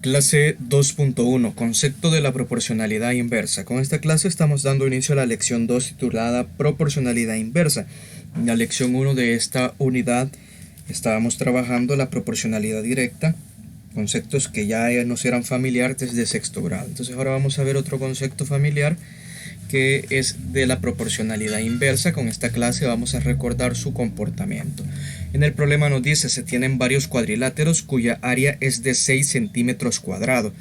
Clase 2.1, concepto de la proporcionalidad inversa. Con esta clase estamos dando inicio a la lección 2 titulada Proporcionalidad inversa. En la lección 1 de esta unidad estábamos trabajando la proporcionalidad directa, conceptos que ya nos eran familiares desde sexto grado. Entonces ahora vamos a ver otro concepto familiar que es de la proporcionalidad inversa. Con esta clase vamos a recordar su comportamiento. En el problema nos dice, se tienen varios cuadriláteros cuya área es de 6 centímetros cuadrados.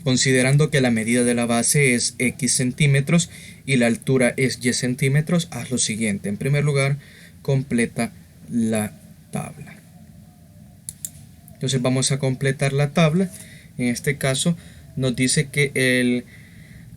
Considerando que la medida de la base es X centímetros y la altura es Y centímetros, haz lo siguiente. En primer lugar, completa la tabla. Entonces vamos a completar la tabla. En este caso nos dice que el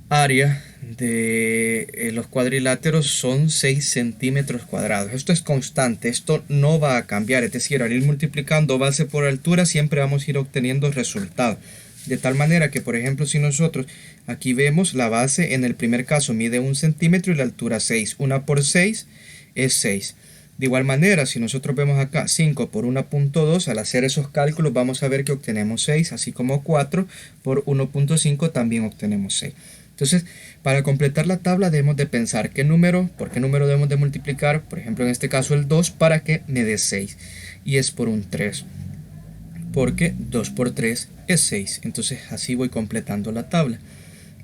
área de los cuadriláteros son 6 centímetros cuadrados. Esto es constante, esto no va a cambiar, es decir, al ir multiplicando base por altura siempre vamos a ir obteniendo resultados. De tal manera que, por ejemplo, si nosotros aquí vemos la base, en el primer caso mide 1 centímetro y la altura 6, 1 por 6 es 6. De igual manera, si nosotros vemos acá 5 por 1.2, al hacer esos cálculos vamos a ver que obtenemos 6, así como 4 por 1.5 también obtenemos 6. Entonces, para completar la tabla debemos de pensar por qué número debemos de multiplicar, por ejemplo en este caso el 2 para que me dé 6, y es por un 3, porque 2 por 3 es 6, entonces así voy completando la tabla.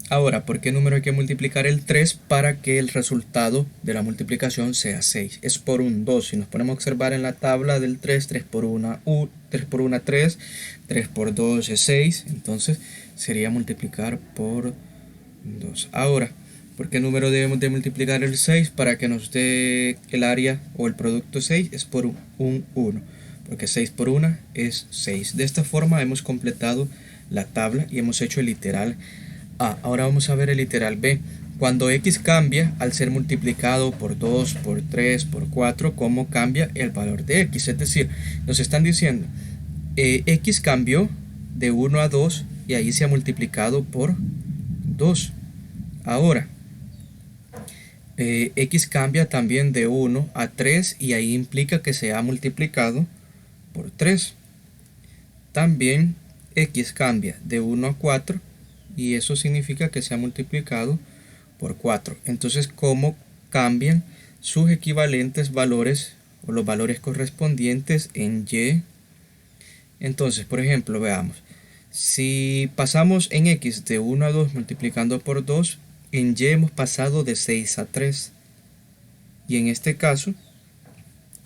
Ahora, ¿por qué número hay que multiplicar el 3 para que el resultado de la multiplicación sea 6? Es por un 2, si nos ponemos a observar en la tabla del 3, 3 por 1, 3, 3 por 2 es 6, entonces sería multiplicar por 2. Ahora, ¿por qué número debemos de multiplicar el 6 para que nos dé el área o el producto 6? Es por un 1, porque 6 por 1 es 6. De esta forma hemos completado la tabla y hemos hecho el literal A. Ahora vamos a ver el literal B. Cuando X cambia al ser multiplicado por 2, por 3, por 4, ¿cómo cambia el valor de X? Es decir, nos están diciendo, X cambió de 1 a 2 y ahí se ha multiplicado por 2. Ahora, X cambia también de 1 a 3 y ahí implica que se ha multiplicado por 3. También X cambia de 1 a 4 y eso significa que se ha multiplicado por 4. Entonces, ¿cómo cambian sus equivalentes valores o los valores correspondientes en Y? Entonces, por ejemplo, veamos. Si pasamos en X de 1 a 2 multiplicando por 2, en Y hemos pasado de 6 a 3. Y en este caso,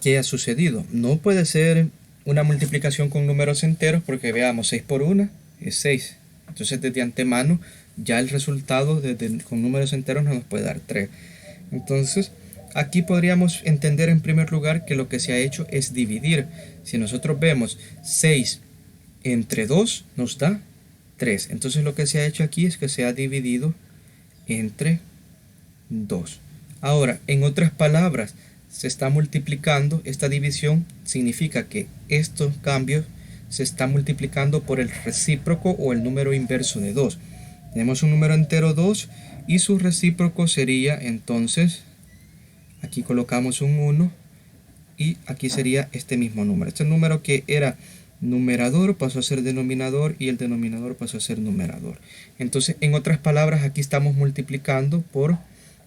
¿qué ha sucedido? No puede ser una multiplicación con números enteros porque veamos, 6 por 1 es 6. Entonces desde antemano ya el resultado con números enteros no nos puede dar 3. Entonces aquí podríamos entender en primer lugar que lo que se ha hecho es dividir. Si nosotros vemos 6 entre 2 nos da 3. Entonces lo que se ha hecho aquí es que se ha dividido entre 2. Ahora, en otras palabras, se está multiplicando. Esta división significa que estos cambios se están multiplicando por el recíproco o el número inverso de 2. Tenemos un número entero 2 y su recíproco sería entonces, aquí colocamos un 1 y aquí sería este mismo número. Este número que era numerador pasó a ser denominador y el denominador pasó a ser numerador. Entonces, en otras palabras, aquí estamos multiplicando por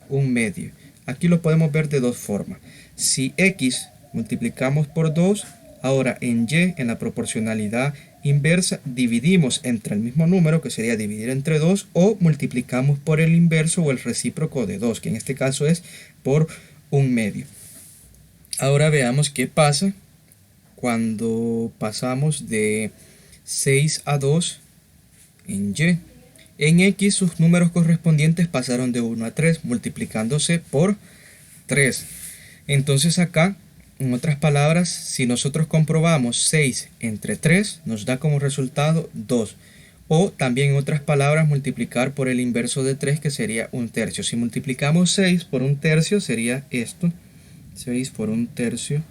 un medio. Aquí lo podemos ver de dos formas. Si X multiplicamos por 2, ahora en Y, en la proporcionalidad inversa, dividimos entre el mismo número, que sería dividir entre 2, o multiplicamos por el inverso o el recíproco de 2, que en este caso es por un medio. Ahora veamos qué pasa cuando pasamos de 6 a 2 en Y. En X sus números correspondientes pasaron de 1 a 3, multiplicándose por 3. Entonces acá, en otras palabras, si nosotros comprobamos 6 entre 3, nos da como resultado 2. O también, en otras palabras, multiplicar por el inverso de 3, que sería un tercio. Si multiplicamos 6 por un tercio, sería esto. 6 por un tercio.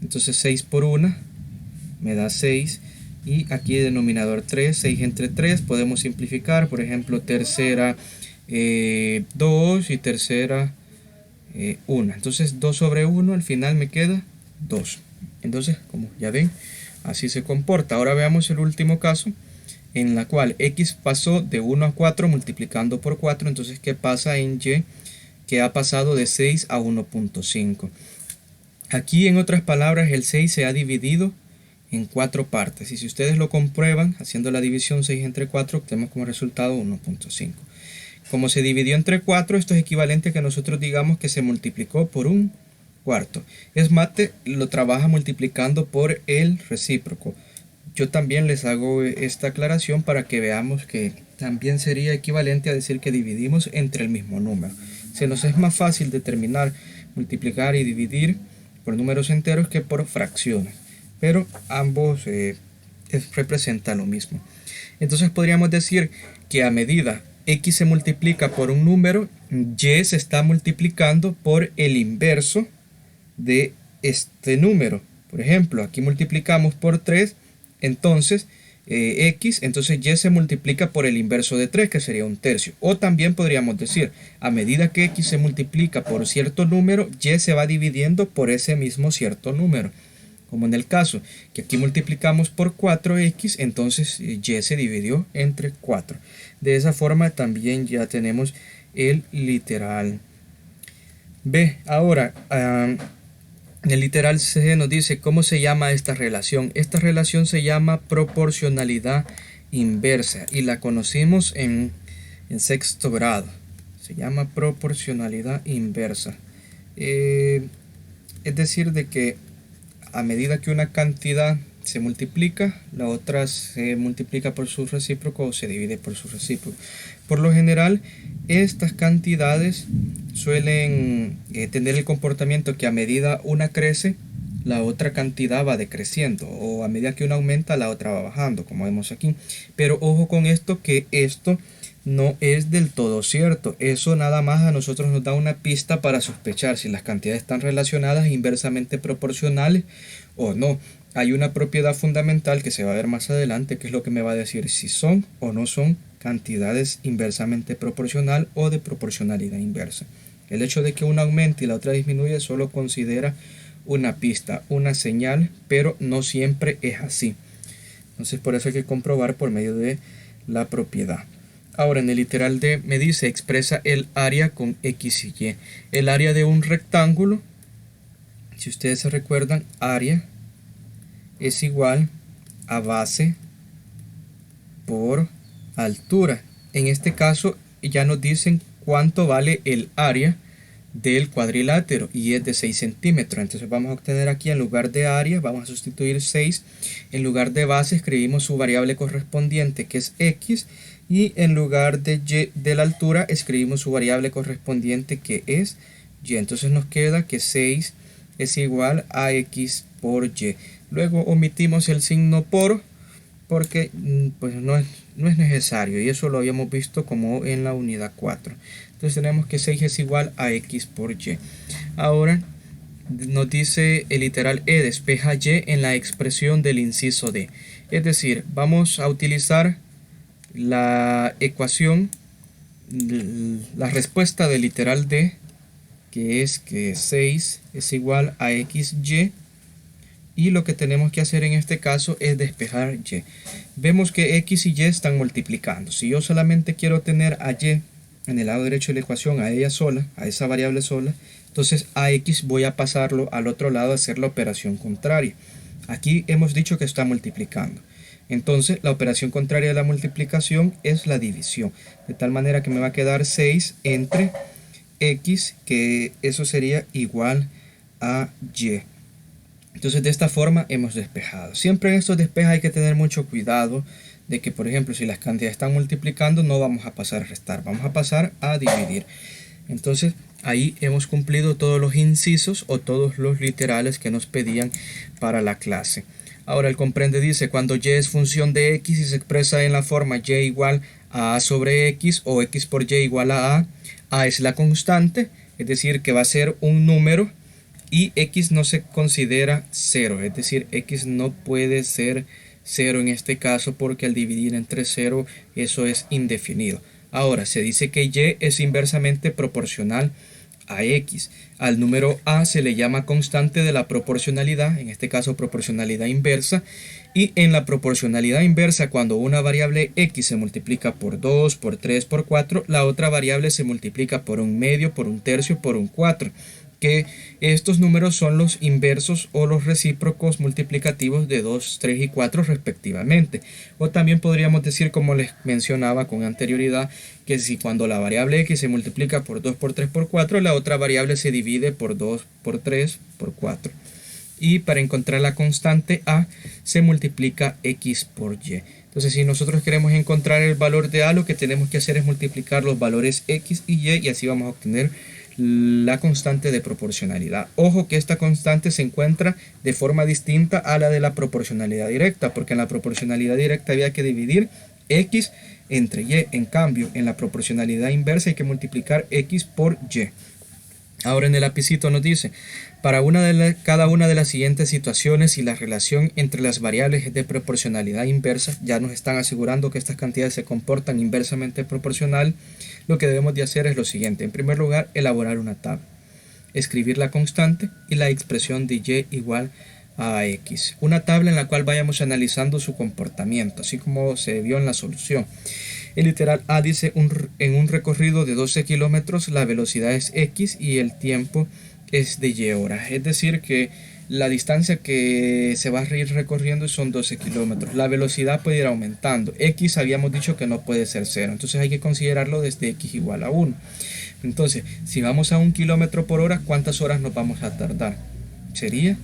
Entonces 6 por 1 me da 6. Y aquí el denominador 3, 6 entre 3, podemos simplificar. Por ejemplo, tercera 2 y tercera 1. Entonces 2 sobre 1 al final me queda 2. Entonces, como ya ven, así se comporta. Ahora veamos el último caso. en la cual x pasó de 1 a 4 multiplicando por 4. Entonces, ¿qué pasa en y? Que ha pasado de 6 a 1.5. Aquí, en otras palabras, el 6 se ha dividido en 4 partes. Y si ustedes lo comprueban, haciendo la división 6 entre 4, obtenemos como resultado 1.5. Como se dividió entre 4, esto es equivalente a que nosotros digamos que se multiplicó por un cuarto. SMATE lo trabaja multiplicando por el recíproco. Yo también les hago esta aclaración para que veamos que también sería equivalente a decir que dividimos entre el mismo número. Se nos es más fácil determinar, multiplicar y dividir por números enteros que por fracciones, pero ambos representan lo mismo. Entonces podríamos decir que a medida x se multiplica por un número, y se está multiplicando por el inverso de este número. Por ejemplo, aquí multiplicamos por 3, entonces x, entonces y se multiplica por el inverso de 3, que sería un tercio. O también podríamos decir, a medida que x se multiplica por cierto número, y se va dividiendo por ese mismo cierto número. Como en el caso que aquí multiplicamos por 4x, entonces y se dividió entre 4. De esa forma también ya tenemos el literal B. Ahora, en el literal C nos dice cómo se llama esta relación. Esta relación se llama proporcionalidad inversa y la conocimos en sexto grado. Se llama proporcionalidad inversa. Es decir, de que a medida que una cantidad se multiplica, la otra se multiplica por su recíproco o se divide por su recíproco. Por lo general, estas cantidades suelen tener el comportamiento que a medida una crece, la otra cantidad va decreciendo, o a medida que una aumenta, la otra va bajando, como vemos aquí. Pero ojo con esto, que esto no es del todo cierto. Eso nada más a nosotros nos da una pista para sospechar si las cantidades están relacionadas inversamente proporcionales o no. Hay una propiedad fundamental que se va a ver más adelante, que es lo que me va a decir si son o no son cantidades inversamente proporcional o de proporcionalidad inversa. El hecho de que una aumente y la otra disminuye solo considera una pista, una señal, pero no siempre es así. Entonces, por eso hay que comprobar por medio de la propiedad. Ahora, en el literal D me dice expresa el área con x y y. El área de un rectángulo, si ustedes se recuerdan, área es igual a base por altura. En este caso ya nos dicen cuánto vale el área del cuadrilátero y es de 6 centímetros. Entonces vamos a obtener aquí, en lugar de área, vamos a sustituir 6. En lugar de base escribimos su variable correspondiente, que es x, y en lugar de y de la altura escribimos su variable correspondiente, que es y. Entonces nos queda que 6 es igual a x por y. Luego omitimos el signo por, porque pues no es necesario, y eso lo habíamos visto como en la unidad 4. Entonces tenemos que 6 es igual a x por y. Ahora nos dice el literal E, despeja y en la expresión del inciso D. Es decir, vamos a utilizar la ecuación, la respuesta del literal D, que es que 6 es igual a xy, y lo que tenemos que hacer en este caso es despejar y. Vemos que x y y están multiplicando. Si yo solamente quiero tener a y en el lado derecho de la ecuación, a ella sola, a esa variable sola, entonces a x voy a pasarlo al otro lado a hacer la operación contraria. Aquí hemos dicho que está multiplicando. Entonces la operación contraria de la multiplicación es la división. De tal manera que me va a quedar 6 entre x, que eso sería igual a y. Entonces de esta forma hemos despejado. Siempre en estos despejes hay que tener mucho cuidado de que, por ejemplo, si las cantidades están multiplicando, no vamos a pasar a restar, vamos a pasar a dividir. Entonces ahí hemos cumplido todos los incisos o todos los literales que nos pedían para la clase. Ahora el comprende dice, cuando y es función de x y se expresa en la forma y igual a sobre x o x por y igual a es la constante, es decir, que va a ser un número, y x no se considera 0, es decir, x no puede ser 0 en este caso, porque al dividir entre 0 eso es indefinido. Ahora se dice que y es inversamente proporcional a x. Al número a se le llama constante de la proporcionalidad, en este caso proporcionalidad inversa, y en la proporcionalidad inversa, cuando una variable x se multiplica por 2, por 3, por 4, la otra variable se multiplica por un medio, por un tercio, por un 4, que estos números son los inversos o los recíprocos multiplicativos de 2, 3 y 4 respectivamente. O también podríamos decir, como les mencionaba con anterioridad, que si cuando la variable x se multiplica por 2, por 3, por 4, la otra variable se divide por 2, por 3, por 4. Y para encontrar la constante a se multiplica x por y. Entonces, si nosotros queremos encontrar el valor de a, lo que tenemos que hacer es multiplicar los valores x y y así vamos a obtener la constante de proporcionalidad. Ojo que esta constante se encuentra de forma distinta a la de la proporcionalidad directa, porque en la proporcionalidad directa había que dividir x entre y. En cambio, en la proporcionalidad inversa hay que multiplicar x por y. Ahora en el lapicito nos dice, para cada una de las siguientes situaciones y la relación entre las variables de proporcionalidad inversa, ya nos están asegurando que estas cantidades se comportan inversamente proporcional, lo que debemos de hacer es lo siguiente. En primer lugar, elaborar una tabla, escribir la constante y la expresión de y igual a x. Una tabla en la cual vayamos analizando su comportamiento, así como se vio en la solución. El literal A dice, en un recorrido de 12 kilómetros la velocidad es x y el tiempo es de y horas. Es decir que la distancia que se va a ir recorriendo son 12 kilómetros. La velocidad puede ir aumentando. X habíamos dicho que no puede ser 0. Entonces hay que considerarlo desde x igual a 1. Entonces, si vamos a 1 kilómetro por hora, ¿cuántas horas nos vamos a tardar? Sería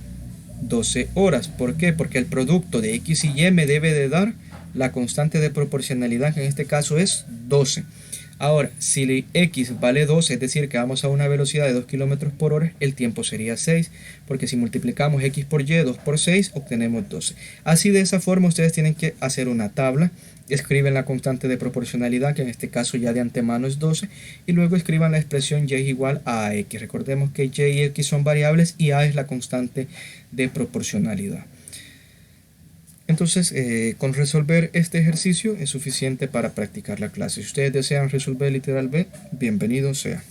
12 horas. ¿Por qué? Porque el producto de x y y me debe de dar la constante de proporcionalidad, que en este caso es 12. Ahora, si x vale 12, es decir, que vamos a una velocidad de 2 km por hora, el tiempo sería 6, porque si multiplicamos x por y, 2 por 6, obtenemos 12. Así, de esa forma, ustedes tienen que hacer una tabla, escriben la constante de proporcionalidad, que en este caso ya de antemano es 12, y luego escriban la expresión y igual a x. Recordemos que y y x son variables y a es la constante de proporcionalidad. Entonces, con resolver este ejercicio es suficiente para practicar la clase. Si ustedes desean resolver literal B, bienvenido sea.